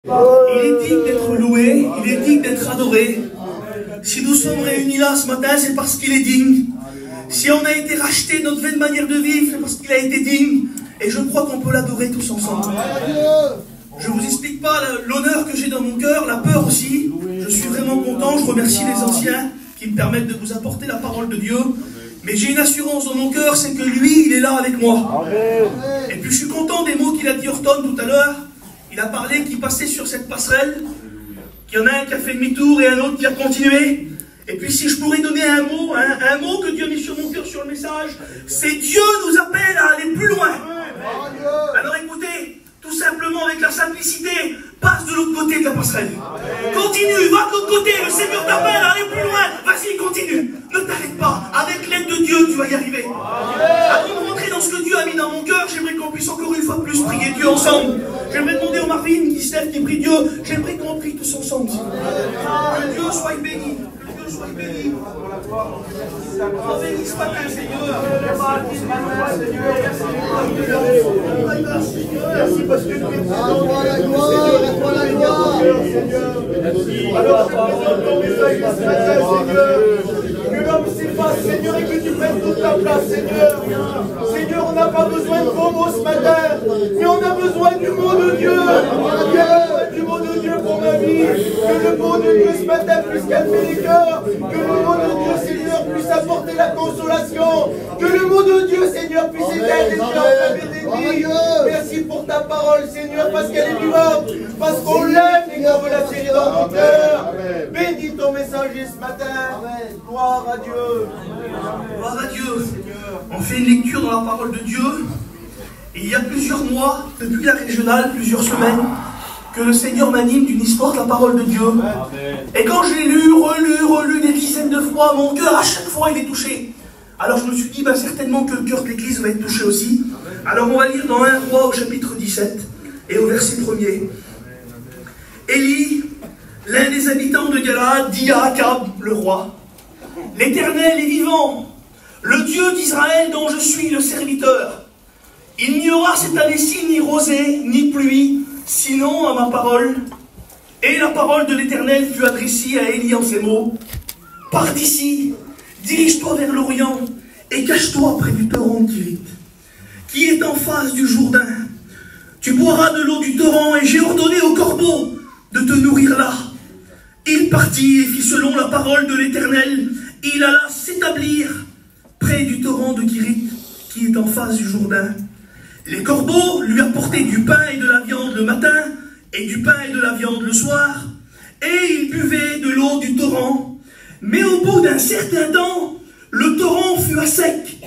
Il est digne d'être loué, il est digne d'être adoré. Si nous sommes réunis là ce matin, c'est parce qu'il est digne. Si on a été racheté notre vaine manière de vivre, c'est parce qu'il a été digne. Et je crois qu'on peut l'adorer tous ensemble. Je ne vous explique pas l'honneur que j'ai dans mon cœur, la peur aussi. Je suis vraiment content, je remercie les anciens qui me permettent de vous apporter la parole de Dieu. Mais j'ai une assurance dans mon cœur, c'est que lui, il est là avec moi. Et puis je suis content des mots qu'il a dit Horton tout à l'heure. Il a parlé qu'il passait sur cette passerelle, qu'il y en a un qui a fait demi-tour et un autre qui a continué. Et puis si je pourrais donner un mot que Dieu a mis sur mon cœur sur le message, c'est Dieu nous appelle à aller plus loin. Alors écoutez, tout simplement avec la simplicité, passe de l'autre côté de la passerelle. Continue, va de l'autre côté, le Seigneur t'appelle à aller plus loin. Vas-y, continue, ne t'arrête pas. Avec l'aide de Dieu, tu vas y arriver. Avant de rentrer dans ce que Dieu a mis dans mon cœur, j'aimerais qu'on puisse encore une fois de plus prier Dieu ensemble. J'aimerais demander au Marvin qui se lève, qui prie Dieu. J'aimerais qu'on prie tous ensemble. Que Dieu soit béni. Que Dieu soit béni. On bénit ce matin, Seigneur. Merci parce que tu es présent. Alors je présente ton message ce matin, Seigneur. Que l'homme s'efface, Seigneur, et que tu prennes toute ta place, Seigneur. Seigneur, on n'a pas besoin de vos mots ce matin, mais on a besoin du mot de Dieu. Du mot de Dieu pour ma vie. Que le mot de Dieu ce matin puisse calmer les cœurs. Que le mot de Dieu, Seigneur, puisse apporter la consolation. Que le mot de Dieu, Seigneur, puisse éteindre les cœurs d'ennemis. Merci pour ta parole, Seigneur, parce qu'elle est vivante, parce qu'on l'aime et qu'on veut la tirer dans nos cœurs. Bénis ton messager ce matin. Gloire à Dieu. Gloire à Dieu. On fait une lecture dans la parole de Dieu. Et il y a plusieurs mois, depuis la régionale, plusieurs semaines, que le Seigneur m'anime d'une histoire de la parole de Dieu. Et quand je l'ai lu, relu des dizaines de fois, mon cœur à chaque fois il est touché. Alors je me suis dit, certainement que le cœur de l'Église va être touché aussi. Alors on va lire dans 1 Roi au chapitre 17 et au verset 1er. Élie, l'un des habitants de Galaad, dit à Akab, le roi, « L'Éternel est vivant, le Dieu d'Israël dont je suis le serviteur. Il n'y aura cette année-ci ni rosée, ni pluie, sinon à ma parole. » Et la parole de l'Éternel fut adressée à Élie en ces mots. « Pars d'ici, dirige-toi vers l'Orient, et cache-toi près du torrent Kirit, qui est en face du Jourdain. Tu boiras de l'eau du torrent, et j'ai ordonné au corbeau de te nourrir là. » Il partit et fit selon la parole de l'Éternel. Il alla s'établir près du torrent de Kirit, qui est en face du Jourdain. Les corbeaux lui apportaient du pain et de la viande le matin, et du pain et de la viande le soir, et il buvait de l'eau du torrent. Mais au bout d'un certain temps, le torrent fut à sec,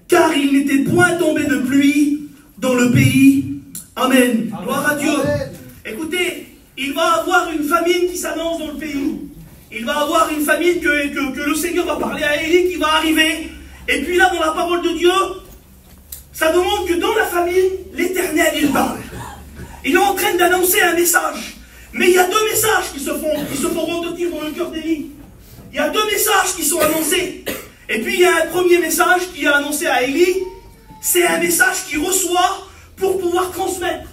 car il n'était point tombé de pluie dans le pays. Amen. Gloire à Dieu. Écoutez, il va avoir une famine qui s'annonce dans le pays. Il va avoir une famine que le Seigneur va parler à Élie qui va arriver. Et puis là, dans la parole de Dieu, ça demande que dans la famine, l'Éternel, il parle. Il est en train d'annoncer un message. Mais il y a deux messages qui se font retentir dans le cœur d'Élie. Il y a deux messages qui sont annoncés. Et puis il y a un premier message qui est annoncé à Élie. C'est un message qu'il reçoit pour pouvoir transmettre.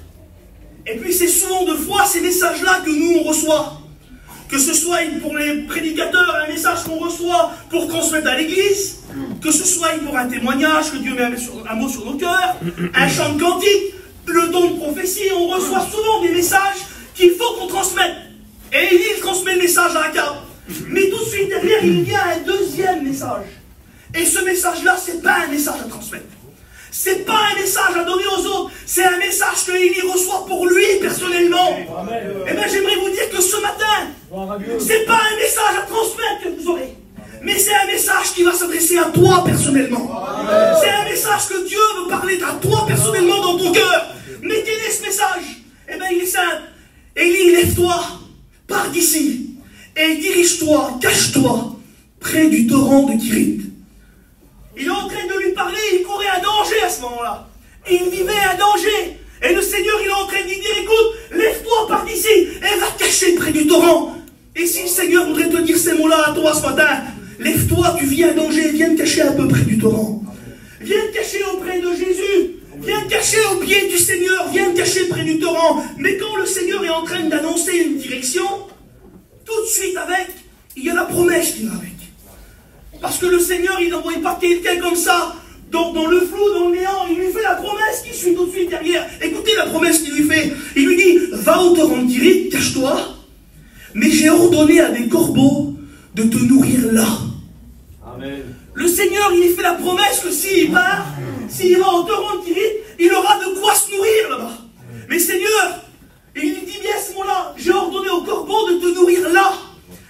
Et puis c'est souvent de fois ces messages-là que nous on reçoit. Que ce soit pour les prédicateurs un message qu'on reçoit pour transmettre à l'église, que ce soit pour un témoignage, que Dieu met un mot sur nos cœurs, un chant de cantique, le don de prophétie, on reçoit souvent des messages qu'il faut qu'on transmette. Et il transmet le message à Akab. Mais tout de suite derrière, il y a un deuxième message. Et ce message-là, c'est pas un message à transmettre. C'est pas un message à donner aux autres, c'est un message que Élie reçoit pour lui personnellement. Et bien j'aimerais vous dire que ce matin, c'est pas un message à transmettre que vous aurez, mais c'est un message qui va s'adresser à toi personnellement. C'est un message que Dieu veut parler à toi personnellement dans ton cœur. Mais quel est ce message? Eh bien il est simple. Élie, lève-toi, pars d'ici, et dirige-toi, cache-toi, près du torrent de Kirit. Il est en train de lui parler, il courait un danger à ce moment-là. Il vivait un danger. Et le Seigneur, il est en train de lui dire, écoute, lève-toi, pars d'ici, et va te cacher près du torrent. Et si le Seigneur voudrait te dire ces mots-là à toi ce matin, lève-toi, tu vis un danger, viens te cacher un peu près du torrent. Viens te cacher auprès de Jésus. Viens te cacher au pied du Seigneur, viens te cacher près du torrent. Mais quand le Seigneur est en train d'annoncer une direction, tout de suite avec, il y a la promesse qui va avec. Parce que le Seigneur, il n'envoie pas quelqu'un comme ça, dans le flou, dans le néant, il lui fait la promesse qui suit tout de suite derrière. Écoutez la promesse qu'il lui fait. Il lui dit, va au torrent Tirith, cache-toi, mais j'ai ordonné à des corbeaux de te nourrir là. Amen. Le Seigneur, il lui fait la promesse que s'il part, s'il va au torrent Tirith, il aura de quoi se nourrir là-bas. Mais Seigneur, et il lui dit bien à ce moment-là, j'ai ordonné aux corbeaux de te nourrir là.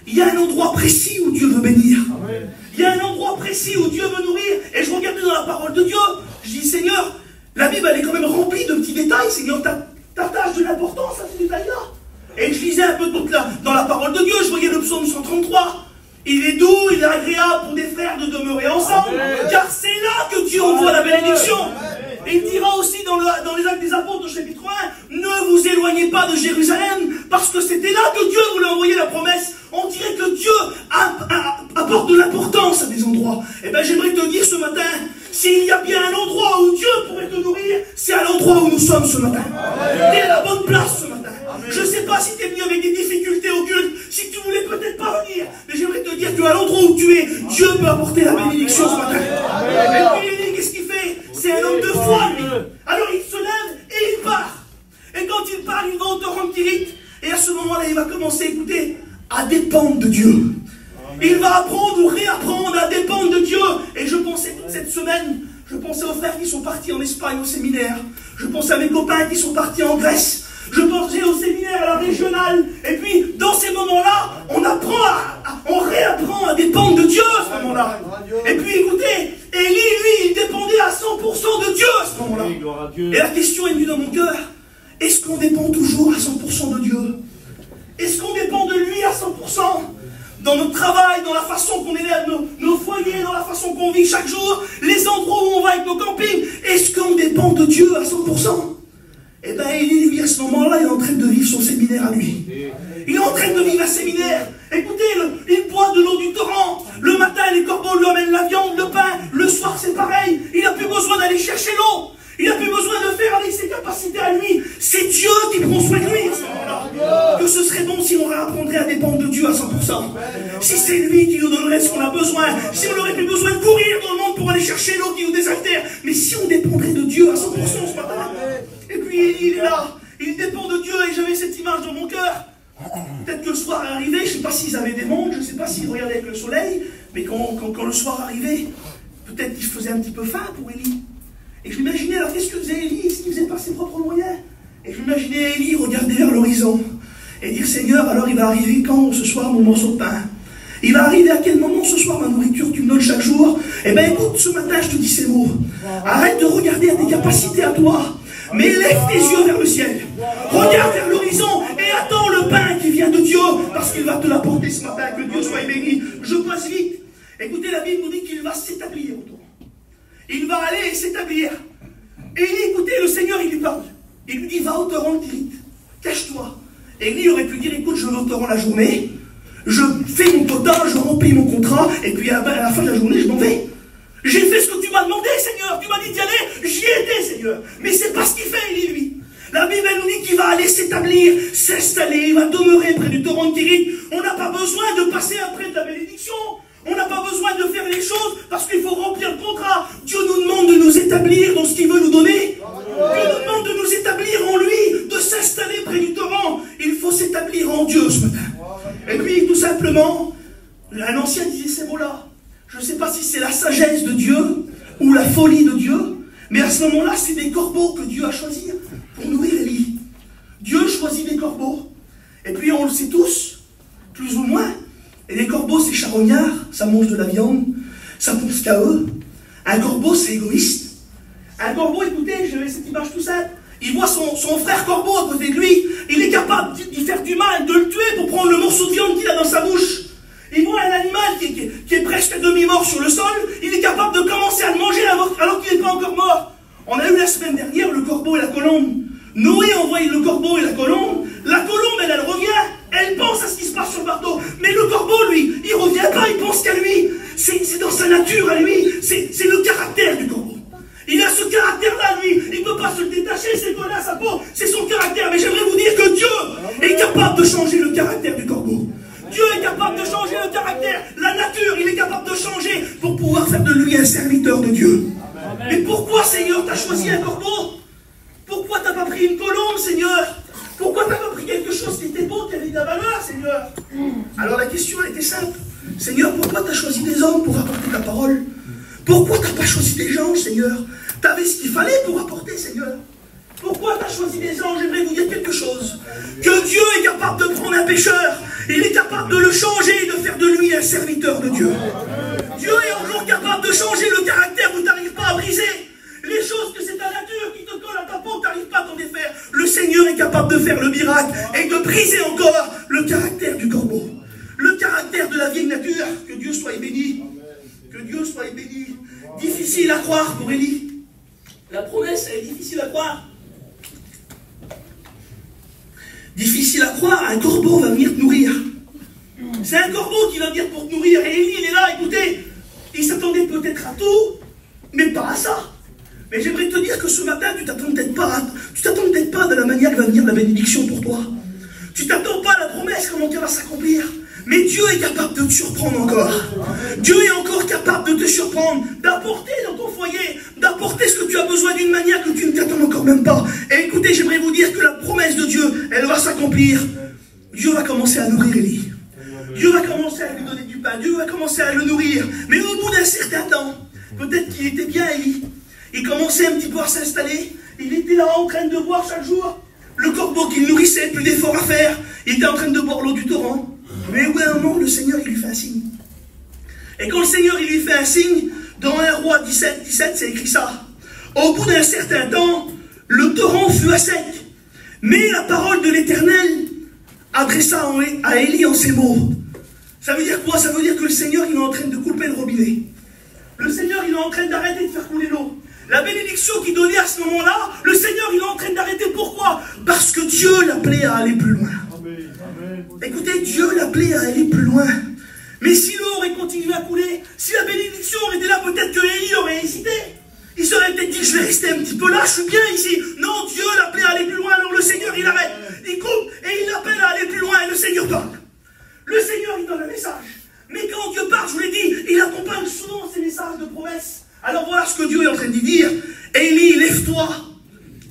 Il y a un endroit précis où Dieu veut bénir. Amen. Il y a un endroit précis où Dieu veut nourrir. Et je regardais dans la parole de Dieu. Je dis, Seigneur, la Bible, elle est quand même remplie de petits détails. Seigneur, t'attaches de l'importance à ces détails-là. Et je lisais un peu toute dans la parole de Dieu. Je voyais le psaume 133. Il est doux, il est agréable pour des frères de demeurer ensemble. Amen. Car c'est là que Dieu envoie la bénédiction. Et il dira aussi dans les Actes des Apôtres au chapitre 1, ne vous éloignez pas de Jérusalem, parce que c'était là que Dieu voulait envoyer la promesse. On dirait que Dieu apporte de l'importance à des endroits. Eh bien, j'aimerais te dire ce matin, s'il y a bien un endroit où Dieu pourrait te nourrir, c'est à l'endroit où nous sommes ce matin. Tu es à la bonne place ce matin. Je ne sais pas si tu es venu avec des difficultés occultes, si tu voulais peut-être pas venir, mais j'aimerais te dire qu'à l'endroit où tu es, Dieu peut apporter la bénédiction ce matin. Et puis, qu'est-ce qu'il fait? C'est un homme de foi, lui. Alors il se lève et il part. Et quand il part, il va au torrent Tirith. Et à ce moment-là, il va commencer, écoutez, à dépendre de Dieu. Il va apprendre ou réapprendre à dépendre de Dieu. Et je pensais toute cette semaine, je pensais aux frères qui sont partis en Espagne au séminaire. Je pensais à mes copains qui sont partis en Grèce. Je pensais au séminaire, à la régionale. Et puis, dans ces moments-là, on réapprend à dépendre de Dieu à ce moment-là. Et puis, écoutez, Élie, lui, il dépendait à 100% de Dieu à ce moment-là. Et la question est venue dans mon cœur. Est-ce qu'on dépend toujours à 100% de Dieu? Est-ce qu'on dépend de lui à 100%? Dans notre travail, dans la façon qu'on élève nos foyers, dans la façon qu'on vit chaque jour, les endroits où on va avec nos campings, est-ce qu'on dépend de Dieu à 100%? Eh bien, Élie, lui, à ce moment-là, il est en train de vivre son séminaire à lui. Il est en train de vivre un séminaire. Écoutez, il boit de l'eau du torrent. Le matin, les corbeaux lui amènent la viande, le pain. Le soir, c'est pareil. Il n'a plus besoin d'aller chercher l'eau. Il n'a plus besoin de faire avec ses capacités à lui. C'est Dieu qui prend soin de lui à ce moment-là. Que ce serait bon si on réapprendrait à dépendre de Dieu à 100%. Si c'est lui qui nous donnerait ce qu'on a besoin. Si on n'aurait plus besoin de courir dans le monde pour aller chercher l'eau qui nous désaltère. Mais si on dépendrait de Dieu à 100% ce matin. Et puis il est là. Il dépend de Dieu et j'avais cette image dans mon cœur. Peut-être que le soir est arrivé. Je ne sais pas s'ils avaient des montres. Je ne sais pas s'ils regardaient avec le soleil. Mais quand le soir arrivait, peut-être qu'il faisait un petit peu faim pour Élie. Et je m'imaginais, alors qu'est-ce que faisait Élie? Est-ce qu'il faisait par ses propres moyens? Et je m'imaginais Élie regarder vers l'horizon et dire, Seigneur, alors il va arriver quand ce soir mon morceau de pain? Il va arriver à quel moment ce soir ma nourriture tu me donnes chaque jour? Eh bien écoute, ce matin je te dis ces mots. Arrête de regarder à tes capacités à toi, mais lève tes yeux vers le ciel. Regarde vers l'horizon et attends le pain qui vient de Dieu, parce qu'il va te l'apporter ce matin, que Dieu soit béni. Je passe vite. Écoutez, la Bible nous dit qu'il va s'établir autour. Il va aller s'établir. Et écoutez, le Seigneur, il lui parle. Il lui dit, va au torrent Tirith, cache-toi. Et lui aurait pu dire, écoute, je vais au torrent la journée, je fais mon quota, je remplis mon contrat, et puis à la fin de la journée, je m'en vais. J'ai fait ce que tu m'as demandé, Seigneur. Tu m'as dit d'y aller, j'y étais, Seigneur. Mais c'est pas ce qu'il fait, lui. La Bible, elle nous dit qu'il va aller s'établir, s'installer, il va demeurer près du torrent Tirith. On n'a pas besoin de passer après de la bénédiction. On n'a pas besoin de faire les choses parce qu'il faut remplir le contrat. Dieu nous demande de nous établir dans ce qu'il veut nous donner. Dieu nous demande de nous établir en lui, de s'installer près du torrent. Il faut s'établir en Dieu ce matin. Et puis, tout simplement, un ancien disait ces mots-là. Je ne sais pas si c'est la sagesse de Dieu ou la folie de Dieu, mais à ce moment-là, c'est des corbeaux que Dieu a choisis pour nourrir Élie. Dieu choisit des corbeaux. Et puis, on le sait tous, plus ou moins. Et les corbeaux, c'est charognard, ça mange de la viande, ça pense qu'à eux. Un corbeau, c'est égoïste. Un corbeau, écoutez, j'avais cette image tout simple. Il voit son frère corbeau à côté de lui. Il est capable d'y faire du mal, de le tuer pour prendre le morceau de viande qu'il a dans sa bouche. Il voit un animal qui est presque à demi-mort sur le sol. Il est capable de commencer à le manger alors qu'il n'est pas encore mort. On a eu la semaine dernière le corbeau et la colombe. Noé envoie le corbeau et la colombe. La colombe, elle revient. Elle pense à ce qui se passe sur le bateau. Mais le corbeau, lui, il ne revient pas, il pense qu'à lui. C'est dans sa nature à lui. C'est le caractère du corbeau. Il a ce caractère-là, lui. Il ne peut changer le caractère du corbeau. Dieu est capable de changer le caractère, la nature, il est capable de changer pour pouvoir faire de lui un serviteur de Dieu. Mais pourquoi, Seigneur, tu as choisi un corbeau? Pourquoi tu n'as pas pris une colombe, Seigneur? Pourquoi tu n'as pas pris quelque chose qui était beau, qui avait de la valeur, Seigneur? Alors la question était simple. Seigneur, pourquoi tu as choisi des hommes pour apporter ta parole? Pourquoi tu n'as pas choisi des gens, Seigneur? Tu avais ce qu'il fallait pour apporter, Seigneur. Pourquoi tu as choisi des gens? J'aimerais vous dire quelque chose. Que Dieu est capable de prendre un pécheur, il est capable de le changer et de faire de lui un serviteur de Dieu. Dieu est encore capable de changer le caractère où tu n'arrives pas à briser. Les choses que c'est ta nature qui te colle à ta peau, tu n'arrives pas à t'en défaire. Le Seigneur est capable de faire le miracle et de briser encore le caractère du corbeau. Le caractère de la vieille nature. Que Dieu soit béni. Que Dieu soit béni. Difficile à croire pour Élie. La promesse est difficile à croire. Difficile à croire, un corbeau va venir te nourrir. C'est un corbeau qui va venir pour te nourrir. Et Élie, il est là, écoutez, il s'attendait peut-être à tout, mais pas à ça. Mais j'aimerais te dire que ce matin, tu t'attends peut-être pas de la manière que va venir la bénédiction pour toi. Tu t'attends pas à la promesse, comment elle va s'accomplir. Mais Dieu est capable de te surprendre encore. Dieu est encore capable de te surprendre, d'apporter dans ton foyer, d'apporter ce que tu as besoin d'une manière que tu ne t'attends encore même pas. Et écoutez, j'aimerais vous dire que la promesse de Dieu, elle va s'accomplir. Dieu va commencer à nourrir Élie. Dieu va commencer à lui donner du pain. Dieu va commencer à le nourrir. Mais au bout d'un certain temps, peut-être qu'il était bien Élie. Il commençait un petit peu à s'installer. Il était là en train de boire chaque jour. Le corbeau qu'il nourrissait, plus d'efforts à faire. Il était en train de boire l'eau du torrent. Mais au bout d'un moment, le Seigneur, il lui fait un signe. Et quand le Seigneur, il lui fait un signe, dans 1 Roi 17, c'est écrit ça. Au bout d'un certain temps, le torrent fut à sec. Mais la parole de l'Éternel adressa à Élie en ces mots. Ça veut dire quoi? Ça veut dire que le Seigneur, il est en train de couper le robinet. Le Seigneur, il est en train d'arrêter de faire couler l'eau. La bénédiction qu'il donnait à ce moment-là, le Seigneur, il est en train d'arrêter. Pourquoi? Parce que Dieu l'appelait à aller plus loin. Écoutez, Dieu l'appelait à aller plus loin. Mais si l'eau aurait continué à couler, si la bénédiction aurait été là, peut-être que Élie aurait hésité. Il serait peut-être dit, je vais rester un petit peu là, je suis bien ici. Non, Dieu l'appelait à aller plus loin, alors le Seigneur, il arrête. Il coupe et il l'appelle à aller plus loin et le Seigneur parle. Le Seigneur, il donne un message. Mais quand Dieu parle, je vous l'ai dit, il accompagne souvent ces messages de promesses. Alors voilà ce que Dieu est en train de dire. Élie, lève-toi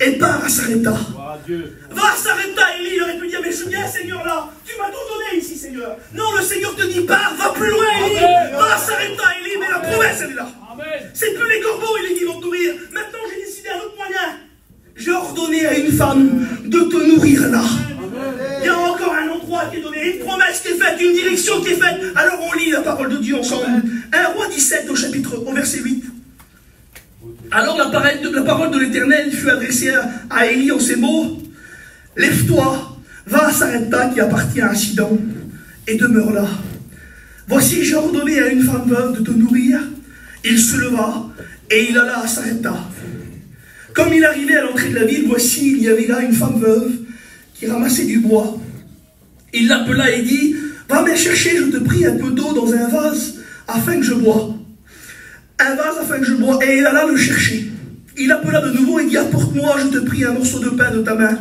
et pars à Sarepta. Va à Sarepta, Élie, il aurait pu dire, mais je suis bien, Seigneur, là. Tu m'as tout donné ici, Seigneur. Non, le Seigneur te dit, pars, va plus loin, Élie. Va à Sarepta, Élie, mais la promesse, elle est là. C'est plus les corbeaux, Élie, qui vont te nourrir. Maintenant, j'ai décidé un autre moyen. J'ai ordonné à une femme de te nourrir là. Il y a encore un endroit qui est donné, une promesse qui est faite, une direction qui est faite. Alors on lit la parole de Dieu ensemble. 1 Roi 17 au verset 8. Alors la parole de l'Éternel fut adressée à Élie en ces mots. Lève-toi, va à Sarepta qui appartient à Sidon et demeure là. Voici, j'ai ordonné à une femme veuve de te nourrir. Il se leva et il alla à Sarepta. Comme il arrivait à l'entrée de la ville, voici, il y avait là une femme veuve qui ramassait du bois. Il l'appela et dit, va me chercher, je te prie, un peu d'eau dans un vase, afin que je bois. Un vase afin que je bois. Et il alla le chercher. Il appela de nouveau et dit, apporte-moi, je te prie, un morceau de pain de ta main.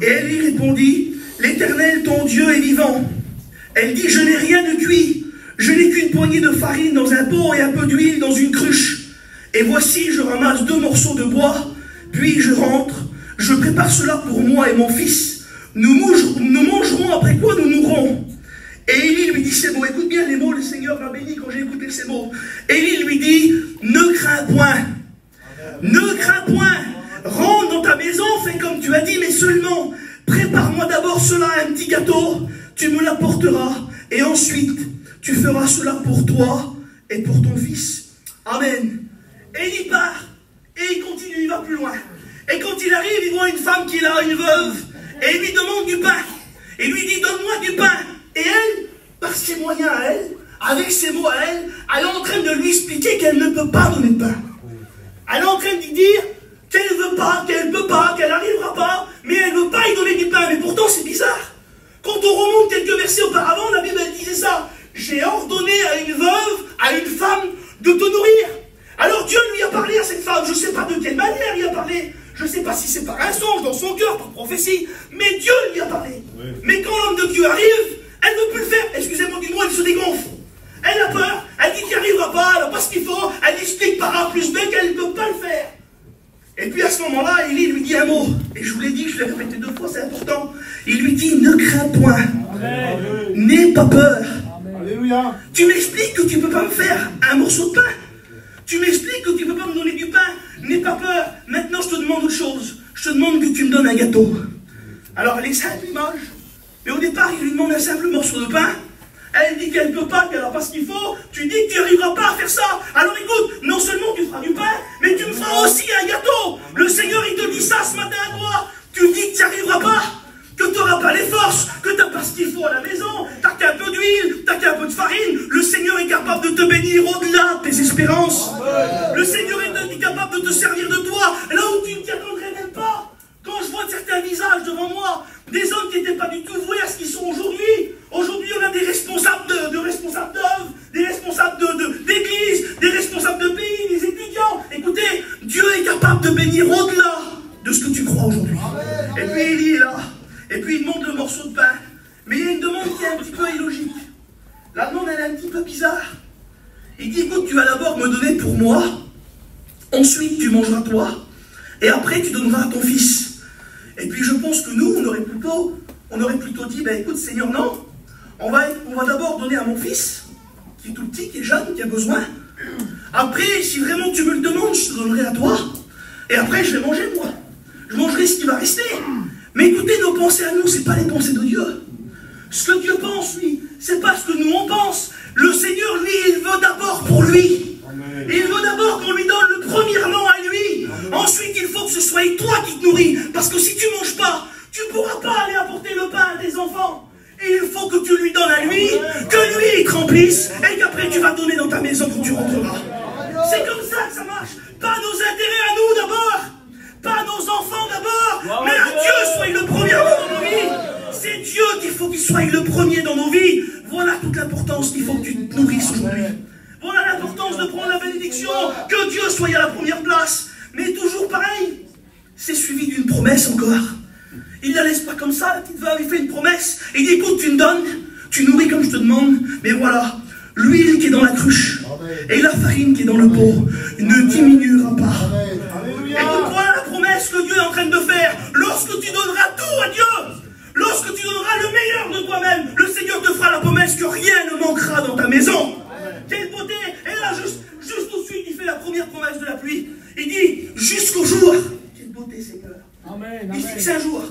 Et elle lui répondit, l'Éternel, ton Dieu, est vivant. Elle dit, je n'ai rien de cuit. Je n'ai qu'une poignée de farine dans un pot et un peu d'huile dans une cruche. Et voici, je ramasse 2 morceaux de bois, puis je rentre, je prépare cela pour moi et mon fils. Nous mangerons, après quoi nous mourrons. Et Élie lui dit ces mots, écoute bien les mots, le Seigneur m'a béni quand j'ai écouté ces mots. Élie lui dit, ne crains point, ne crains point, rentre dans ta maison, fais comme tu as dit, mais seulement, prépare-moi d'abord cela, un petit gâteau, tu me l'apporteras, et ensuite, tu feras cela pour toi et pour ton fils. Amen. Élie part, et il continue, il va plus loin. Et quand il arrive, il voit une femme qui est là, une veuve, et il lui demande du pain. Et lui dit, donne-moi du pain. Et elle, par ses moyens à elle, avec ses mots à elle, elle est en train de lui expliquer qu'elle ne peut pas donner de pain. Elle est en train de lui dire qu'elle ne veut pas, qu'elle ne peut pas, qu'elle n'arrivera pas, mais elle ne veut pas y donner du pain. Mais pourtant, c'est bizarre. Quand on remonte quelques versets auparavant, la Bible elle disait ça. J'ai ordonné à une veuve, à une femme, de te nourrir. Alors Dieu lui a parlé à cette femme, je ne sais pas de quelle manière il a parlé. Je ne sais pas si c'est par un songe dans son cœur, par prophétie, mais Dieu lui a parlé. Oui. Mais quand l'homme de Dieu arrive, elle ne peut plus le faire. Excusez-moi du mot, elle se dégonfle. Elle a peur, elle dit qu'il n'y arrivera pas, elle n'a pas ce qu'il faut, elle explique par A plus B qu'elle ne peut pas le faire. Et puis à ce moment-là, Élie lui dit un mot. Et je vous l'ai dit, je l'ai répété 2 fois, c'est important. Il lui dit, ne crains point. N'aie pas peur. Alléluia. Tu m'expliques que tu ne peux pas me faire un morceau de pain. Tu m'expliques que tu ne peux pas me donner du pain. N'aie pas peur. Maintenant, je te demande autre chose. Je te demande que tu me donnes un gâteau. Alors, elle est simple, l'image. Mais au départ, il lui demande un simple morceau de pain. Elle dit qu'elle ne peut pas, qu'elle n'a pas ce qu'il faut. Tu dis que tu n'arriveras pas à faire ça. Alors écoute, non seulement tu feras du pain, mais tu me feras aussi un gâteau. Le Seigneur, il te dit ça ce matin à toi. Tu dis que tu n'y arriveras pas, que tu n'auras pas les forces, que tu n'as pas ce qu'il faut à la maison, tu n'as qu'un peu d'huile, tu n'as qu'un peu de farine. Le Seigneur est capable de te bénir au-delà de tes espérances. Le Seigneur est capable de te servir de toi, là où tu ne t'y attendrais même pas. Quand je vois certains visages devant moi, des hommes qui n'étaient pas du tout voués à ce qu'ils sont aujourd'hui. Aujourd'hui, on a des responsables responsables d'œuvre, des responsables d'église, des responsables de pays, des étudiants. Écoutez, Dieu est capable de bénir au-delà de ce que tu crois aujourd'hui. Et puis Élie est là. Et puis il demande le morceau de pain. Mais il y a une demande qui est un petit peu illogique. La demande, elle est un petit peu bizarre. Il dit, écoute, tu vas d'abord me donner pour moi. Ensuite, tu mangeras toi. Et après, tu donneras à ton fils. Et puis je pense que nous, on aurait plutôt dit, ben écoute Seigneur, non, on va d'abord donner à mon fils, qui est tout petit, qui est jeune, qui a besoin. Après, si vraiment tu me le demandes, je te donnerai à toi. Et après, je vais manger moi. Je mangerai ce qui va rester. Mais écoutez, nos pensées à nous, ce n'est pas les pensées de Dieu. Ce que Dieu pense, lui, c'est pas ce que nous on pense. Le Seigneur, lui, il veut d'abord pour lui. Et il veut d'abord qu'on lui donne le premièrement à lui. Ensuite, il faut que ce soit toi qui te nourris. Parce que si tu ne manges pas, tu ne pourras pas aller apporter le pain à tes enfants. Et il faut que tu lui donnes à lui, que lui il te remplisse, et qu'après tu vas donner dans ta maison quand tu rentreras. C'est comme ça que ça marche. Pas nos intérêts à nous d'abord, pas nos enfants d'abord, mais à Dieu soit le premièrement dans nos vies. C'est Dieu qu'il faut qu'il soit le premier dans nos vies. Voilà toute l'importance qu'il faut que tu te nourrisses aujourd'hui. Voilà l'importance de prendre la bénédiction, que Dieu soit à la première place. Mais toujours pareil, c'est suivi d'une promesse encore. Il ne la laisse pas comme ça, la petite veuve, il fait une promesse. Il dit, écoute, tu me donnes, tu nourris comme je te demande, mais voilà, l'huile qui est dans la cruche et la farine qui est dans le pot ne diminuera pas. Écoute, voilà la promesse que Dieu est en train de faire. Lorsque tu donneras tout à Dieu, lorsque tu donneras le meilleur de toi-même, le Seigneur te fera la promesse que rien ne manquera dans ta maison. Quelle beauté! Et là, juste tout de suite, il fait la première promesse de la pluie. Il dit, jusqu'au jour. Quelle beauté, Seigneur. Amen, il fixe un jour.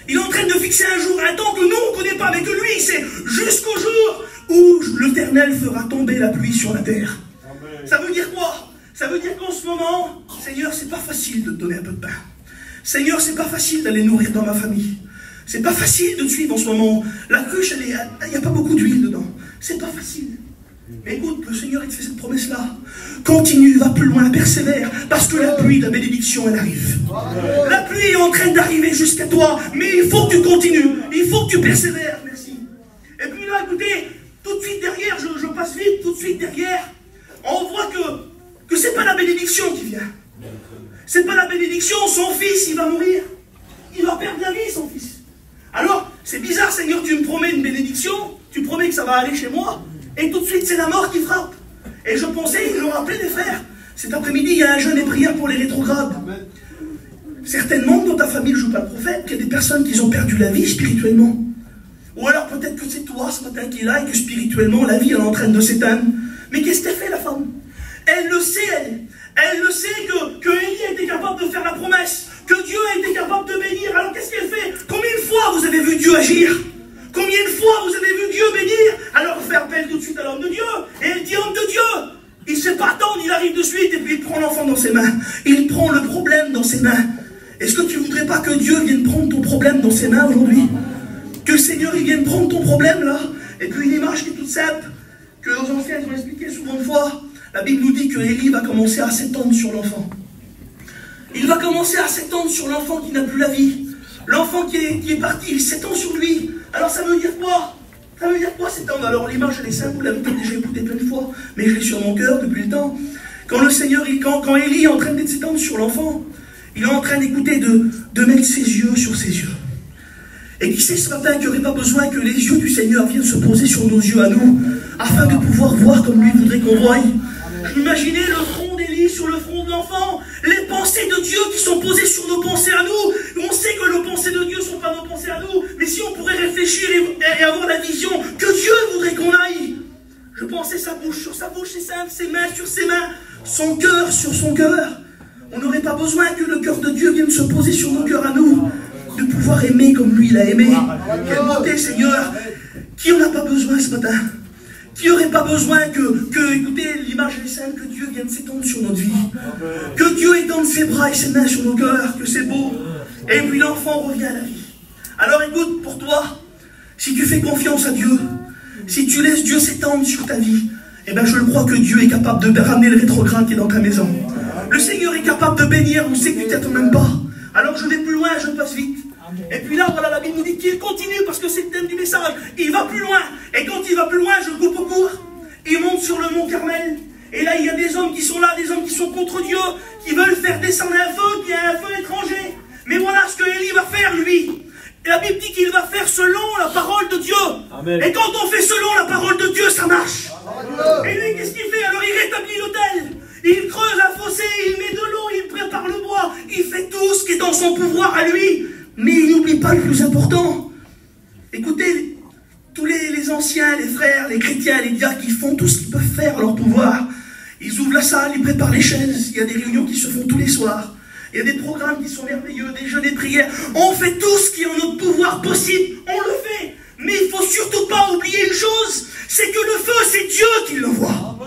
Il est en train de fixer un jour, un temps que nous, on ne connaît pas, mais que lui, c'est jusqu'au jour où l'Éternel fera tomber la pluie sur la terre. Amen. Ça veut dire quoi? Ça veut dire qu'en ce moment, Seigneur, c'est pas facile de te donner un peu de pain. Seigneur, c'est pas facile d'aller nourrir dans ma famille. C'est pas facile de te suivre en ce moment. La cruche, il n'y a pas beaucoup d'huile dedans. C'est pas facile. Mais écoute, le Seigneur, il te fait cette promesse-là. Continue, va plus loin, persévère, parce que la pluie de la bénédiction, elle arrive. La pluie est en train d'arriver jusqu'à toi, mais il faut que tu continues, il faut que tu persévères, merci. Et puis là, écoutez, tout de suite derrière, je passe vite, tout de suite derrière, on voit que c'est pas la bénédiction qui vient. C'est pas la bénédiction, son fils, il va mourir. Il va perdre la vie, son fils. Alors, c'est bizarre, Seigneur, tu me promets une bénédiction, tu promets que ça va aller chez moi, et tout de suite, c'est la mort qui frappe. Et je pensais, ils l'ont rappelé des frères. Cet après-midi, il y a un jeûne et prière pour les rétrogrades. Certainement, dans ta famille, je ne joue pas le prophète, qu'il y a des personnes qui ont perdu la vie spirituellement. Ou alors peut-être que c'est toi ce matin qui est là et que spirituellement, la vie, elle est en train de s'éteindre. Mais qu'est-ce qu'elle fait, la femme? Elle le sait, elle. Elle le sait que Élie était capable de faire la promesse, que Dieu a été capable de bénir. Alors qu'est-ce qu'elle fait? Combien de fois vous avez vu Dieu agir? Combien de fois vous avez vu Dieu bénir? Alors on fait appel tout de suite à l'homme de Dieu. Et elle dit, homme de Dieu, il ne sait pas attendre, il arrive de suite et puis il prend l'enfant dans ses mains. Il prend le problème dans ses mains. Est-ce que tu ne voudrais pas que Dieu vienne prendre ton problème dans ses mains aujourd'hui? Que le Seigneur il vienne prendre ton problème là? Et puis une image qui est toute simple, que nos anciens ont expliqué souvent de fois. La Bible nous dit que Élie va commencer à s'étendre sur l'enfant. Il va commencer à s'étendre sur l'enfant qui n'a plus la vie. L'enfant qui est parti, il s'étend sur lui. Alors ça veut dire quoi? Ça veut dire quoi s'étendre? Alors l'image elle est simple, vous l'avez peut-être déjà écoutée plein de fois, mais je l'ai sur mon cœur depuis le temps. Quand le Seigneur, quand Élie est en train de s'étendre sur l'enfant, il est en train d'écouter, de mettre ses yeux sur ses yeux. Et qui sait ce matin qu'il n'y aurait pas besoin que les yeux du Seigneur viennent se poser sur nos yeux à nous, afin de pouvoir voir comme lui voudrait qu'on voie. Je m'imaginais le front d'Élie sur le front de l'enfant, les pensées de Dieu qui sont posées sur nos pensées à nous. On sait que nos pensées de Dieu ne sont pas nos pensées à nous, mais si on pourrait réfléchir et avoir la vision que Dieu voudrait qu'on aille. Je pensais sa bouche sur sa bouche, ses mains sur ses mains, son cœur sur son cœur. On n'aurait pas besoin que le cœur de Dieu vienne se poser sur nos cœurs à nous, de pouvoir aimer comme lui il a aimé. Quelle beauté, Seigneur. Qui en a pas besoin ce matin? Qui n'aurait pas besoin écoutez, l'image est simple, que Dieu vienne s'étendre sur notre vie. Que Dieu étende ses bras et ses mains sur nos cœurs, que c'est beau. Et puis l'enfant revient à la vie. Alors écoute, pour toi, si tu fais confiance à Dieu, si tu laisses Dieu s'étendre sur ta vie, eh bien je le crois que Dieu est capable de ramener le rétrograde qui est dans ta maison. Le Seigneur est capable de bénir, on sait que tu t'attends même pas. Alors je vais plus loin, je passe vite. Et puis là, voilà, la Bible nous dit qu'il continue parce que c'est le thème du message. Il va plus loin. Et quand il va plus loin, je coupe au court. Il monte sur le mont Carmel. Et là, il y a des hommes qui sont là, des hommes qui sont contre Dieu, qui veulent faire descendre un feu, qui est un feu étranger. Mais voilà ce que Élie va faire, lui. Et la Bible dit qu'il va faire selon la parole de Dieu. Amen. Et quand on fait selon la parole de Dieu, ça marche. Amen. Et lui, qu'est-ce qu'il fait? Alors, il rétablit l'autel. Il creuse un fossé, il met de l'eau, il prépare le bois. Il fait tout ce qui est dans son pouvoir à lui. Mais il n'oublie pas le plus important. Écoutez, tous les anciens, les frères, les chrétiens, les diacres, ils font tout ce qu'ils peuvent faire à leur pouvoir. Ils ouvrent la salle, ils préparent les chaises. Il y a des réunions qui se font tous les soirs. Il y a des programmes qui sont merveilleux, des jeûnes et prières. On fait tout ce qui est en notre pouvoir possible. On le fait. Mais il ne faut surtout pas oublier une chose, c'est que le feu, c'est Dieu qui l'envoie.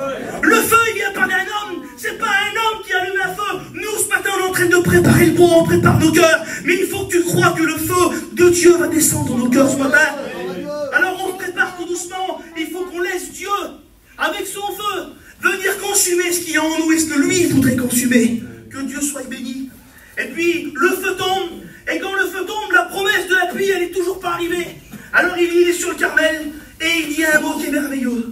Le feu, il vient pas d'un homme. C'est pas un homme qui allume un feu. Nous, ce matin, on est en train de préparer le bois, on prépare nos cœurs. Mais il faut que tu crois que le feu de Dieu va descendre dans nos cœurs ce matin. Alors, on se prépare tout doucement. Il faut qu'on laisse Dieu, avec son feu, venir consumer ce qu'il y a en nous et ce que lui voudrait consumer. Que Dieu soit béni. Et puis, le feu tombe. Et quand le feu tombe, la promesse de la pluie, elle n'est toujours pas arrivée. Alors, il est sur le Carmel. Et il dit un mot qui est merveilleux.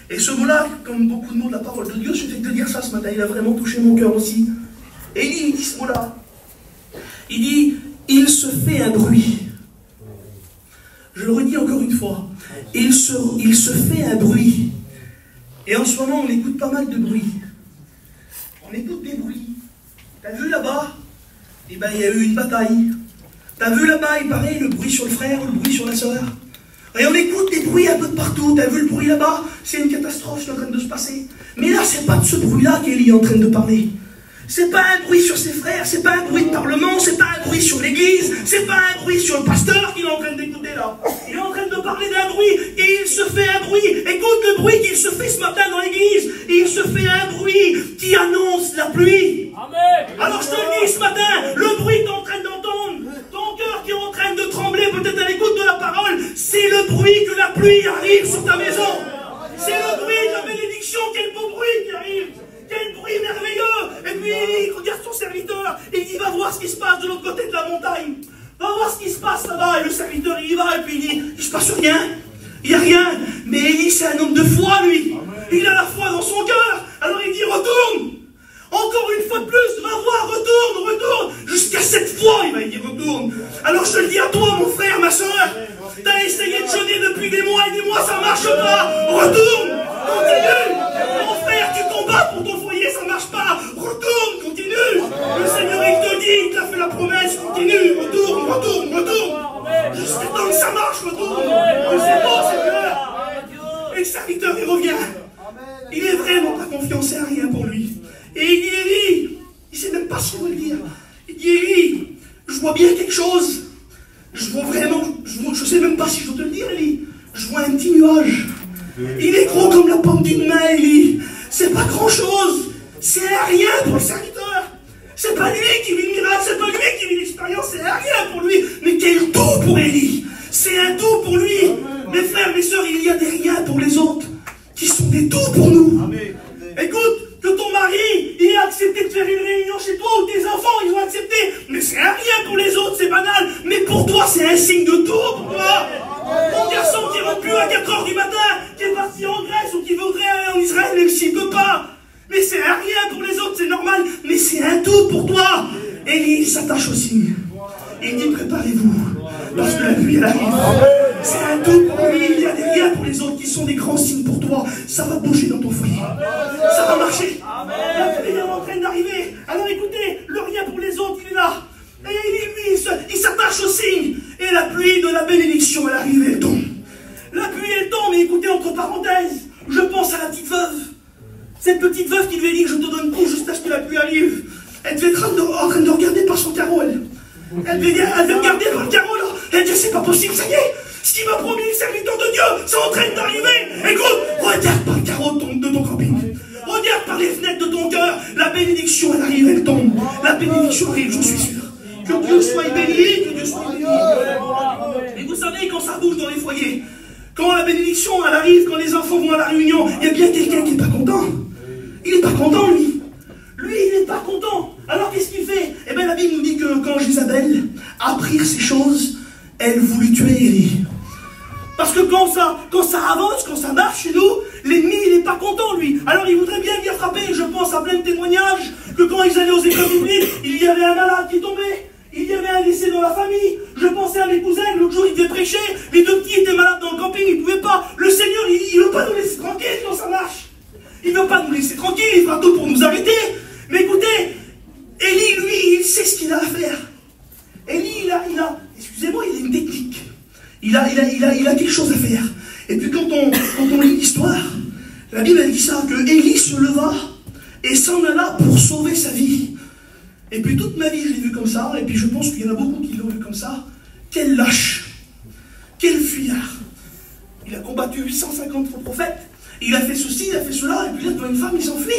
Et ce mot-là, comme beaucoup de mots de la parole de Dieu, je fais que de dire ça ce matin, il a vraiment touché mon cœur aussi. Et il dit ce mot-là. Il dit, il se fait un bruit. Je le redis encore une fois. Il se fait un bruit. Et en ce moment, on écoute pas mal de bruit. On écoute des bruits. T'as vu là-bas? Eh bien, il y a eu une bataille. T'as vu là-bas, il paraît, le bruit sur le frère, le bruit sur la sœur. Et on écoute des bruits un peu de partout. T'as vu le bruit là-bas? C'est une catastrophe qui est en train de se passer. Mais là, c'est pas de ce bruit-là qu'Élie est en train de parler. C'est pas un bruit sur ses frères, c'est pas un bruit de parlement, c'est pas un bruit sur l'église, c'est pas un bruit sur le pasteur qu'il est en train d'écouter là. Il est en train de parler d'un bruit et il se fait un bruit. Écoute le bruit qu'il se fait ce matin dans l'église. Il se fait un bruit qui annonce la pluie. Amen. Alors je te le dis ce matin, le bruit que tu es en train d'entendre, ton cœur qui est en train de trembler peut-être à l'écoute de la parole, c'est le bruit que la pluie arrive sur ta maison. C'est le bruit de la bénédiction, quel beau bruit qui arrive. Quel bruit merveilleux! Et puis il regarde son serviteur et il dit va voir ce qui se passe de l'autre côté de la montagne. Va voir ce qui se passe là-bas. Et le serviteur il y va et puis il dit il se passe rien. Il n'y a rien. Mais Élie c'est un homme de foi lui. Il a la foi dans son cœur. Alors il dit retourne. Encore une fois de plus, va voir, retourne. Jusqu'à 7 fois il va dire retourne. Alors je te le dis à toi mon frère, ma soeur. T'as essayé de jeûner depuis des mois et des mois, ça marche pas. Retourne. Continue. Mon frère, tu combats pour ton foyer, ça marche pas. Retourne, continue. Le Seigneur, il te dit, il t'a fait la promesse, continue. Retourne. Jusqu'à temps que ça marche, retourne. C'est bon, Seigneur. Et le serviteur, il revient. Il est vraiment pas confiance à rien pour lui. Et il dit, Élie, il sait même pas ce qu'il veut le dire. Il dit, Élie, je vois bien quelque chose. Je vois vraiment, je sais même pas si je dois te le dire, Élie. Je vois un petit nuage. Il est gros comme la paume d'une main, Élie. C'est pas grand-chose. C'est rien pour le serviteur. C'est pas lui qui vit le miracle, c'est pas lui qui vit l'expérience, c'est rien pour lui. Mais quel tout pour Élie. C'est un tout pour lui. Mes frères, mes sœurs, il y a des riens pour les autres qui sont des tout pour nous. Amen. Écoute, que ton mari, il a accepté de faire une réunion chez toi ou tes enfants, ils ont accepté. Mais c'est un rien pour les autres, c'est banal. Mais pour toi, c'est un signe de tout pour toi. Ton garçon qui rentre plus à 4 h du matin, qui est parti en Grèce ou qui voudrait aller en Israël, même s'il ne peut pas. Mais c'est un rien pour les autres, c'est normal. Mais c'est un tout pour toi. Élie s'attache au signe. Il dit préparez-vous, parce que la pluie elle arrive. C'est un tout pour lui, il y a des liens pour les autres qui sont des grands signes pour toi. Ça va bouger dans ton foyer. Ça va marcher. La pluie est en train d'arriver. Alors écoutez, le rien pour les autres, il est là. Et lui, il s'attache au signe. Et la pluie de la bénédiction, elle arrive et elle tombe. La pluie, elle tombe, et écoutez, entre parenthèses, je pense à la petite veuve. Cette petite veuve qui devait dire, je te donne tout juste à ce que la pluie arrive. Elle devait être en train de regarder par son carreau, elle devait regarder par le carreau, là. Elle dit, c'est pas possible, ça y est. Ce qui m'a promis le serviteur de Dieu, c'est en train d'arriver. Écoute, regarde par le carreau de ton camping. Regarde par les fenêtres de ton cœur. La bénédiction, elle arrive, elle tombe. La bénédiction arrive, j'en suis sûr. Que Dieu soit béni, que Dieu soit béni. Et vous savez, quand ça bouge dans les foyers, quand la bénédiction, elle arrive, quand les enfants vont à la réunion, il y a bien quelqu'un qui n'est pas content. Il n'est pas content, lui. Lui, il n'est pas content. Alors, qu'est-ce qu'il fait? Eh bien, la Bible nous dit que quand Jézabel apprit ces choses, elle voulut tuer Élie. Parce que quand ça avance, quand ça marche chez nous, l'ennemi, il n'est pas content, lui. Alors, il voudrait bien frapper. Je pense à plein de témoignages que quand ils allaient aux écoles bibliques, il y avait un malade qui tombait. Il y avait un décès dans la famille. Je pensais à mes cousins, l'autre jour, ils devaient prêcher. Les deux petits étaient malades dans le camping, ils ne pouvaient pas. Le Seigneur, il ne veut pas nous laisser tranquilles quand ça marche. Il ne veut pas nous laisser tranquilles, il fera tout pour nous arrêter. Mais écoutez, Élie, lui, il sait ce qu'il a à faire. Élie, excusez-moi, il a une technique. Il a quelque chose à faire. Et puis quand on lit l'histoire, la Bible elle dit ça, que Élie se leva et s'en alla pour sauver sa vie. Et puis toute ma vie, je l'ai vu comme ça, et puis je pense qu'il y en a beaucoup qui l'ont vu comme ça. Quel lâche, quel fuyard. Il a combattu 850 faux prophètes, il a fait ceci, il a fait cela, et puis là, devant une femme, il s'enfuit.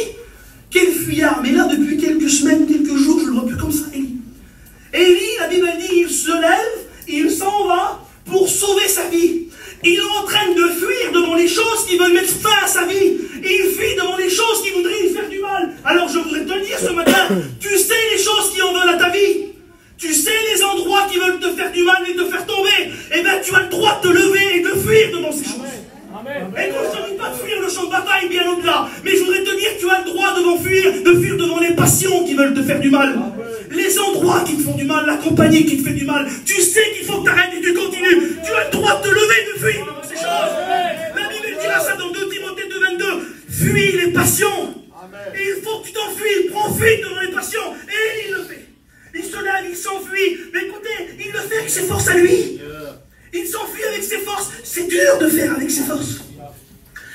Quel fuyard. Mais là, depuis quelques semaines, quelques jours, je le vois plus comme ça, Élie. Élie, la Bible dit, il se lève, il s'en va pour sauver sa vie. Il est en train de fuir devant les choses qui veulent mettre fin à sa vie. Il fuit devant les choses qui voudraient lui faire du mal. Alors je voudrais te le dire ce matin, tu sais les choses qui en veulent à ta vie. Tu sais les endroits qui veulent te faire du mal et te faire tomber. Eh bien tu as le droit de te lever et de fuir devant ces choses. Et quand je ne dis pas de fuir le champ de bataille, bien au-delà, mais je voudrais te dire que tu as le droit de fuir devant les passions qui veulent te faire du mal. Les endroits qui te font du mal, la compagnie qui te fait du mal. Tu sais qu'il faut que tu arrêtes et tu continues. Tu as le droit de te lever et de fuir devant ces choses. La Bible dira ça dans 2 Timothée 2,22. Fuis les passions. Et il faut que tu t'enfuis. Prends fuite devant les passions. Et il le fait. Il se lève, il s'enfuit. Mais écoutez, il le fait avec ses forces à lui. Il s'enfuit avec ses forces. C'est dur de faire avec ses forces.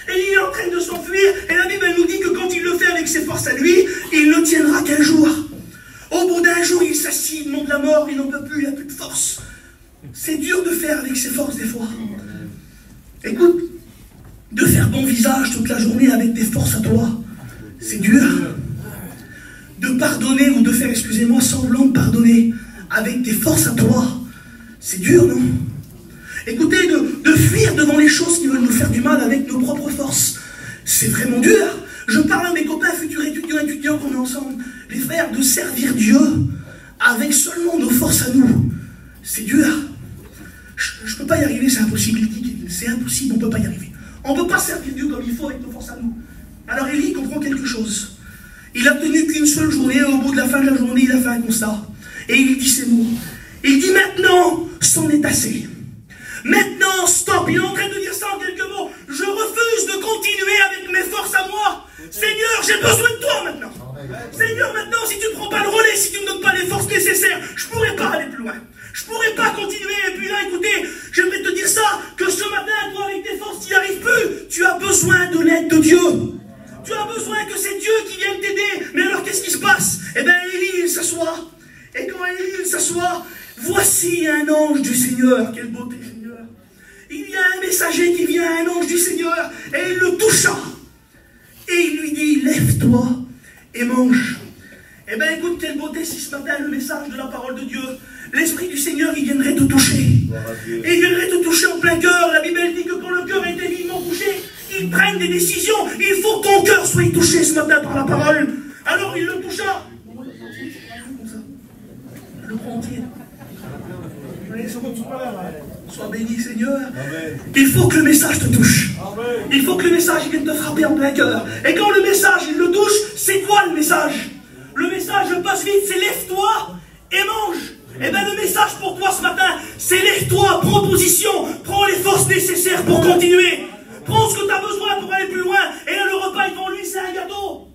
Et il est en train de s'enfuir. Et la Bible nous dit que quand il le fait avec ses forces à lui, il ne tiendra qu'un jour. Au bout d'un jour, il s'assied, il demande la mort, il n'en peut plus, il n'a plus de force. C'est dur de faire avec ses forces des fois. Écoute, de faire bon visage toute la journée avec tes forces à toi, c'est dur. De pardonner ou de faire, excusez-moi, semblant de pardonner avec tes forces à toi, c'est dur, non? Écoutez, de fuir devant les choses qui veulent nous faire du mal avec nos propres forces, c'est vraiment dur. Je parle à mes copains futurs étudiants qu'on est ensemble, les frères, de servir Dieu avec seulement nos forces à nous. C'est dur. Je ne peux pas y arriver, c'est impossible. C'est impossible, on ne peut pas y arriver. On ne peut pas servir Dieu comme il faut avec nos forces à nous. Alors Élie comprend quelque chose. Il a tenu qu'une seule journée, et au bout de la fin de la journée, il a fait un constat. Et il dit ces mots. Il dit maintenant, c'en est assez. Maintenant, stop. Il est en train de dire ça en quelques mots. Je refuse de continuer avec mes forces à moi. Seigneur, j'ai besoin de toi maintenant. Seigneur, maintenant, si tu ne prends pas le relais, si tu ne me donnes pas les forces nécessaires, je ne pourrai pas aller plus loin. Je ne pourrai pas continuer. Et puis là, écoutez, j'aimerais te dire ça, que ce matin, toi, avec tes forces, tu n'y arrives plus. Tu as besoin de l'aide de Dieu. Tu as besoin que c'est Dieu qui vienne t'aider. Mais alors, qu'est-ce qui se passe? Eh bien, Élie, il s'assoit. Et quand Élie, il s'assoit, voici un ange du Seigneur. Quelle beauté, Seigneur. Il y a un messager qui vient, un ange du Seigneur, et il le toucha. Et il lui dit, lève-toi et mange. Eh bien, écoute, quelle beauté si ce matin, le message de la parole de Dieu, l'Esprit du Seigneur, il viendrait te toucher. Et il viendrait te toucher en plein cœur. La Bible dit que quand le cœur est vivement touché, il prenne des décisions. Il faut que ton cœur soit touché ce matin par la parole. Alors, il le toucha. Je le prends entier. Sois béni, Seigneur. Amen. Il faut que le message te touche. Amen. Il faut que le message vienne te frapper en plein cœur. Et quand le message il le touche, c'est quoi le message? Le message, je passe vite, c'est lève-toi et mange. Eh bien, le message pour toi ce matin, c'est lève-toi, prends position, prends les forces nécessaires pour continuer. Prends ce que tu as besoin pour aller plus loin. Et là, le repas devant lui, c'est un gâteau.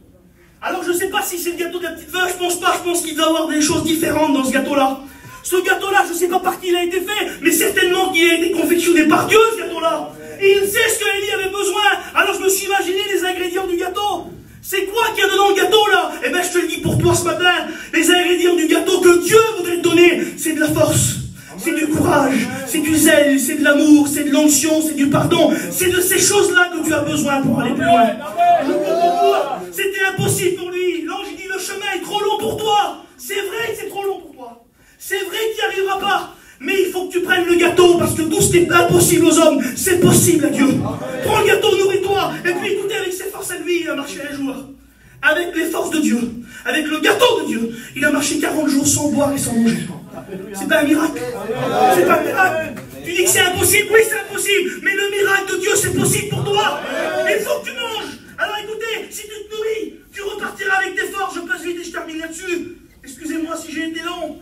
Alors, je ne sais pas si c'est le gâteau de la petite veuve, je pense pas, je pense qu'il doit y avoir des choses différentes dans ce gâteau-là. Ce gâteau-là, je ne sais pas par qui il a été fait, mais certainement qu'il a été confectionné par Dieu, ce gâteau-là. Et il sait ce que Élie avait besoin. Alors, je me suis imaginé les ingrédients du gâteau. C'est quoi qu'il y a dedans le gâteau là? Eh bien je te le dis pour toi ce matin, les ingrédients du gâteau que Dieu voudrait te donner, c'est de la force, c'est du courage, c'est du zèle, c'est de l'amour, c'est de l'onction, c'est du pardon, c'est de ces choses-là que tu as besoin pour aller plus loin. Je peux te dire, c'était impossible pour lui. L'ange dit le chemin est trop long pour toi. C'est vrai que c'est trop long pour toi. C'est vrai que tu n'y arriveras pas. Mais il faut que tu prennes le gâteau, parce que tout ce qui est impossible aux hommes, c'est possible à Dieu. Prends le gâteau, nourris-toi, et puis écoutez, avec ses forces à lui, il a marché un jour. Avec les forces de Dieu, avec le gâteau de Dieu, il a marché 40 jours sans boire et sans manger. C'est pas un miracle. C'est pas un miracle. Tu dis que c'est impossible, oui c'est impossible, mais le miracle de Dieu c'est possible pour toi. Il faut que tu manges. Alors écoutez, si tu te nourris, tu repartiras avec tes forces. Je passe vite et je termine là-dessus. Excusez-moi si j'ai été long.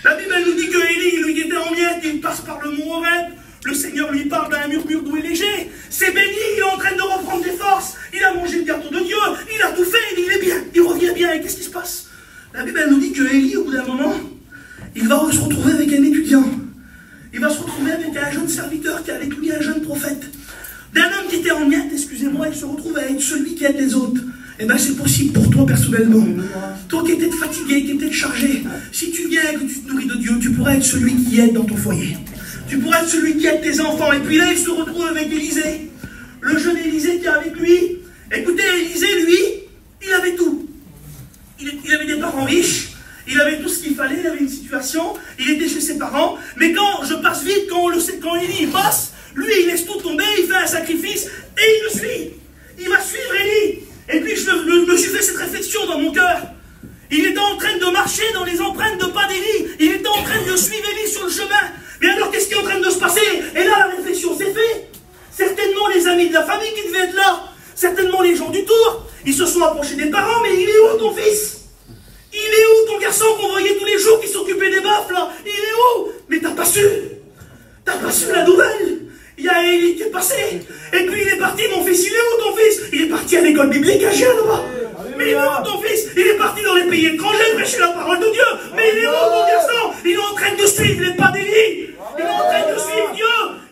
La Bible nous dit que Élie, lui qui était en miettes, il passe par le mont Horeb. Le Seigneur lui parle d'un murmure doux et léger. C'est béni, il est en train de reprendre des forces. Il a mangé le gâteau de Dieu, il a tout fait, il est bien, il revient bien. Et qu'est-ce qui se passe? La Bible nous dit que Élie, au bout d'un moment, il va se retrouver avec un étudiant. Il va se retrouver avec un jeune serviteur qui est avec lui, un jeune prophète. D'un homme qui était en miettes, excusez-moi, il se retrouve à être celui qui aide les autres. Eh bien, c'est possible pour toi personnellement. Toi qui étais fatigué, qui étais chargé, si tu viens et que tu te nourris de Dieu, tu pourras être celui qui aide dans ton foyer. Tu pourras être celui qui aide tes enfants. Et puis là, il se retrouve avec Élisée. Le jeune Élisée qui est avec lui. Écoutez, Élisée, lui, il avait tout. Il avait des parents riches. Il avait tout ce qu'il fallait. Il avait une situation. Il était chez ses parents. Mais quand je passe vite, quand Élie passe, lui, il laisse tout tomber. Il fait un sacrifice et il le suit. Il va suivre Élie. Et puis, je me suis fait cette réflexion dans mon cœur. Il était en train de marcher dans les empreintes de pas d'Élie. Il était en train de suivre Élie sur le chemin. Mais alors, qu'est-ce qui est en train de se passer? Et là, la réflexion s'est faite. Certainement les amis de la famille qui devaient être là. Certainement les gens du tour. Ils se sont approchés des parents, mais il est où ton fils? Il est où ton garçon qu'on voyait tous les jours qui s'occupait des bafs, là? Il est où? Mais t'as pas su. T'as pas su la nouvelle. Il y a Élie qui est passé. Et puis il est parti, mon fils. Il est où ton fils? Il est parti à l'école biblique à Gien, là-bas. Mais il est où ton fils? Il est parti dans les pays étrangers prêcher la parole de Dieu. Mais il est où mon garçon? Il est en train de suivre les pas d'Élie. Il est en train de suivre Dieu.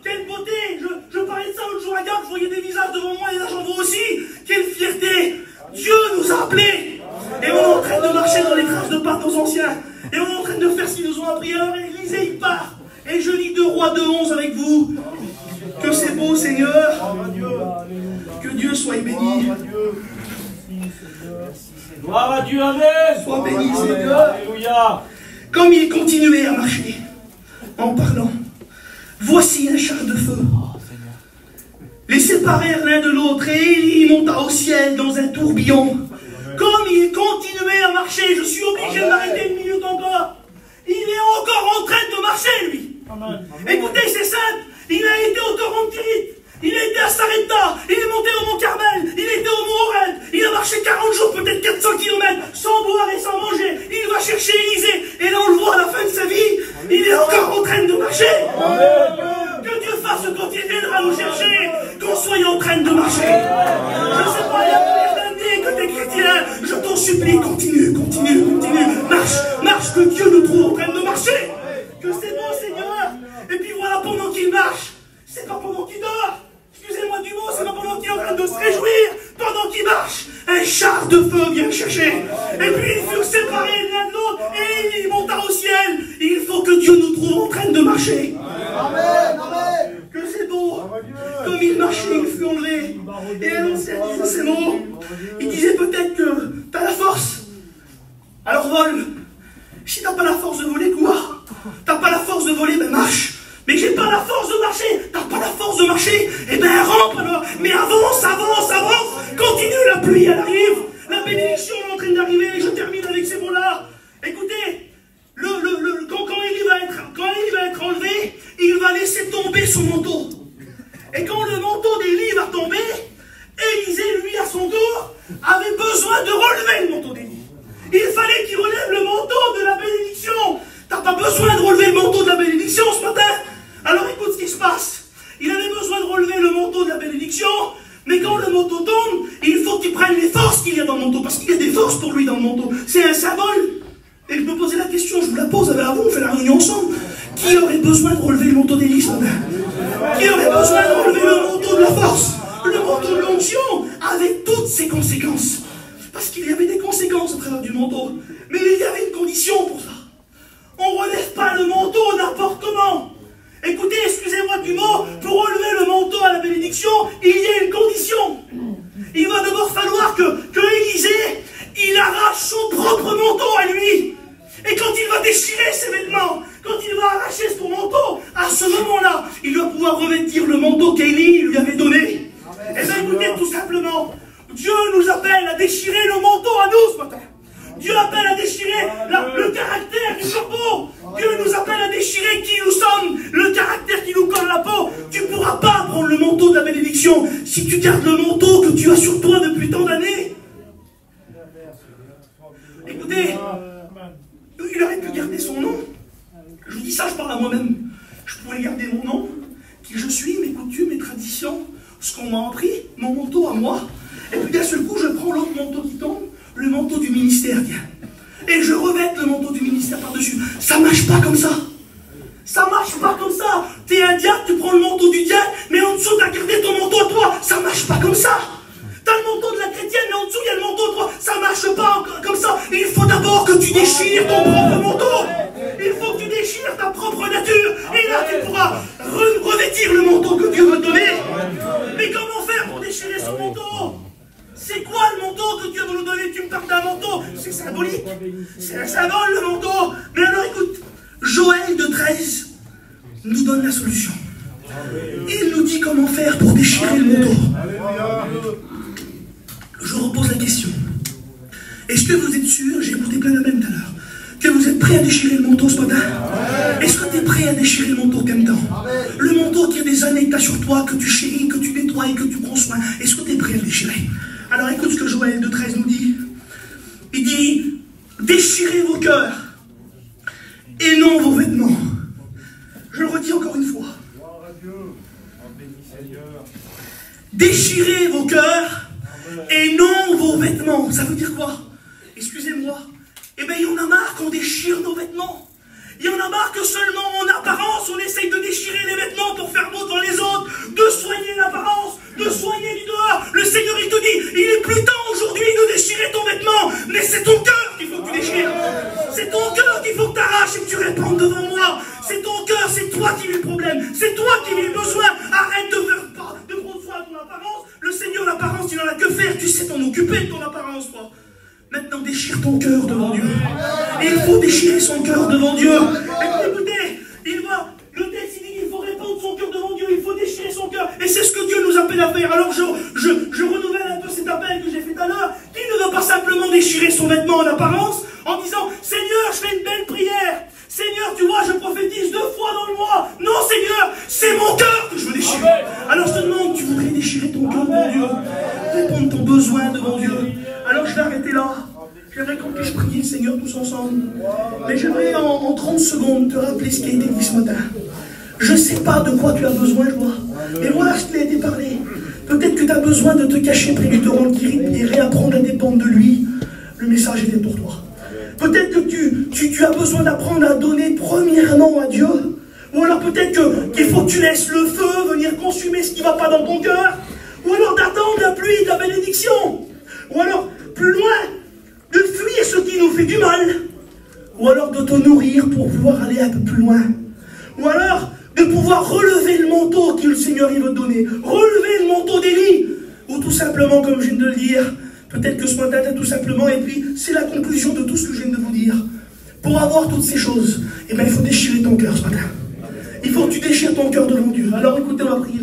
Quelle beauté. Je parlais de ça l'autre jour à Gap. Je voyais des visages devant moi et là j'en vois aussi. Quelle fierté. Dieu nous a appelés. Et on est en train de marcher dans les traces de pas de nos anciens. Et on est en train de faire ce qu'ils nous ont appris. Alors Élisée, il part. Et je lis 2 Rois 2:11 avec vous. Que c'est beau, Seigneur. Que Dieu soit béni. Gloire à Dieu, amen. Sois béni, Seigneur. Alléluia. Comme il continuait à marcher, en parlant, voici un char de feu. Les séparèrent l'un de l'autre, et Élie monta au ciel dans un tourbillon. Comme il continuait à marcher, je suis obligé de m'arrêter 1 minute encore. Il est encore en train de marcher, lui. Écoutez, c'est simple. Il a été au torrent de Tirith. Il a été à Sarepta. Il est monté au mont Carmel. Il était au mont Horeb. Il a marché 40 jours, peut-être 400 km, sans boire et sans manger. Il va chercher Élisée. Et là, on le voit à la fin de sa vie. Il est encore en train de marcher. Que Dieu fasse quand il viendra nous chercher, qu'on soit en train de marcher. Je ne sais pas, il y a combien d'années que tu es chrétien. Je t'en supplie, continue, continue, continue. Marche, marche, que Dieu nous trouve en train de marcher. Que c'est bon, Seigneur. Et puis voilà, pendant qu'il marche, c'est pas pendant qu'il dort. Excusez-moi du mot, c'est pas pendant qu'il est en train de se réjouir. Pendant qu'il marche, un char de feu vient le chercher. Et puis ils furent séparés l'un de l'autre et il monta au ciel. Il faut que Dieu nous trouve en train de marcher. Amen, amen. Que c'est beau. Comme il marchait, il fut enlevé. Et l'ancien disait ces mots. Il disait peut-être que t'as la force. Alors vole. Si t'as pas la force de voler, quoi? T'as pas la force de voler, ben marche. Mais j'ai pas la force de marcher. T'as pas la force de marcher. Eh ben rampe alors. Mais avance, avance, avance. Continue, la pluie elle arrive. La bénédiction est en train d'arriver. Je termine avec ces mots-là. Écoutez, quand Élie va être enlevé, il va laisser tomber son manteau. Et quand le manteau d'Élie va tomber, Élisée, lui, à son tour, avait besoin de relever le manteau d'Élie. Il fallait qu'il relève le manteau de la bénédiction. bénédiction ce matin. Alors écoute ce qui se passe. Il avait besoin de relever le manteau de la bénédiction, mais quand le manteau tombe, il faut qu'il prenne les forces qu'il y a dans le manteau, parce qu'il y a des forces pour lui dans le manteau. C'est un symbole. Et je me posais la question, je vous la pose avant, on fait la réunion ensemble. Qui aurait besoin de relever le manteau d'Élie ce matin? Qui aurait besoin de relever le manteau de la force, le manteau de l'onction, avec toutes ses conséquences? Parce qu'il y avait des conséquences au travers du manteau. Mais il y avait une condition pour ça. On ne relève pas le manteau n'importe comment. Écoutez, excusez-moi du mot, pour relever le manteau à la bénédiction, il y a une condition. Il va d'abord falloir que Élisée, il arrache son propre manteau à lui. Et quand il va déchirer ses vêtements, quand il va arracher son manteau, à ce moment-là, il va pouvoir revêtir le manteau qu'Élie lui avait donné. Et bien écoutez, tout simplement, Dieu nous appelle à déchirer le manteau à nous ce matin. Dieu appelle à déchirer le caractère du corbeau. Dieu nous appelle à déchirer qui nous sommes, le caractère qui nous colle la peau. Tu ne pourras pas prendre le manteau de la bénédiction si tu gardes le manteau que tu as sur toi depuis tant d'années. Écoutez, il aurait pu garder son nom. Je vous dis ça, je parle à moi-même. Je pouvais garder mon nom, qui je suis, mes coutumes, mes traditions, ce qu'on m'a appris, mon manteau à moi. Et puis d'un seul coup, je prends l'autre manteau qui tombe, le manteau du ministère, et je revête le manteau du ministère par-dessus. Ça marche pas comme ça. Ça marche pas comme ça. T'es un diable, tu prends le manteau du diable, mais en dessous, t'as gardé ton manteau à toi. Ça marche pas comme ça. T'as le manteau de la chrétienne, mais en dessous, il y a le manteau de toi. Ça marche pas comme ça. Il faut d'abord que tu déchires ton propre manteau. Il faut que tu déchires ta propre nature. Et là, tu pourras revêtir le manteau que Dieu veut te donner. Mais comment faire pour déchirer son manteau? C'est quoi le manteau que Dieu veut nous donner? Tu me parles d'un manteau, c'est symbolique. C'est un symbole, le manteau. Mais alors écoute, Joël de 13 nous donne la solution. Il nous dit comment faire pour déchirer le manteau. Je repose la question. Est-ce que vous êtes sûr, j'ai écouté plein d'amens tout à l'heure, que vous êtes prêts à déchirer le manteau ce matin? Est-ce que tu es prêt à déchirer le manteau que tu aimes tant? Le manteau qui a des années que tu as sur toi, que tu chéris, que tu nettoies, que tu prends soin. Est-ce que tu es prêt à le déchirer? Alors écoute ce que Joël de 13 nous dit. Il dit, déchirez vos cœurs et non vos vêtements. Je le redis encore une fois. Déchirez vos cœurs et non vos vêtements. Ça veut dire quoi? Excusez-moi. Eh bien, il y en a marre qu'on déchire nos vêtements. Il y en a marre que seulement en apparence, on essaye de déchirer les vêtements pour faire beau devant les autres, de soigner l'apparence, de soigner du dehors. Le Seigneur, il te dit, il est plus temps aujourd'hui de déchirer ton vêtement, mais c'est ton cœur qu'il faut que tu déchires. C'est ton cœur qu'il faut que tu arraches et que tu répandes devant moi. C'est ton cœur, c'est toi qui vis le problème. C'est toi qui vis le besoin. Arrête de prendre soin de ton apparence. Le Seigneur, l'apparence, il en a que faire. Tu sais t'en occuper de ton apparence, toi. Maintenant, déchire ton cœur devant Dieu. Et il faut déchirer son cœur devant Dieu. Et écoutez, le texte dit qu'il faut répandre son cœur devant Dieu. Il faut déchirer son cœur. Et c'est ce que Dieu nous appelle à faire. Alors je renouvelle un peu cet appel que j'ai fait tout à l'heure. Qui ne veut pas simplement déchirer son vêtement en apparence en disant, Seigneur, je fais une belle prière. Seigneur, tu vois, je prophétise 2 fois dans le mois. Non, Seigneur, c'est mon cœur que je veux déchirer. Alors je te demande, tu voudrais déchirer ton cœur devant Dieu, répondre ton besoin devant Dieu. Alors je vais arrêter là. J'aimerais qu'on puisse prier le Seigneur tous ensemble. Mais j'aimerais en 30 secondes te rappeler ce qui a été dit ce matin. Je ne sais pas de quoi tu as besoin, je vois. Mais voilà ce qui a été parlé. Peut-être que tu as besoin de te cacher près du torrent qui rit et réapprendre à dépendre de lui. Le message était pour toi. Peut-être que tu as besoin d'apprendre à donner premièrement à Dieu. Ou alors peut-être qu'il faut que tu laisses le feu venir consumer ce qui ne va pas dans ton cœur. Ou alors d'attendre la pluie de la bénédiction. Ou alors, plus loin, de fuir ce qui nous fait du mal. Ou alors de te nourrir pour pouvoir aller un peu plus loin. Ou alors de pouvoir relever le manteau que le Seigneur il veut te donner. Relever le manteau d'Élie. Ou tout simplement, comme je viens de le dire, peut-être que ce matin, tu as tout simplement, et puis c'est la conclusion de tout ce que je viens de vous dire. Pour avoir toutes ces choses, eh bien, il faut déchirer ton cœur ce matin. Il faut que tu déchires ton cœur devant Dieu. Alors écoutez, on va prier.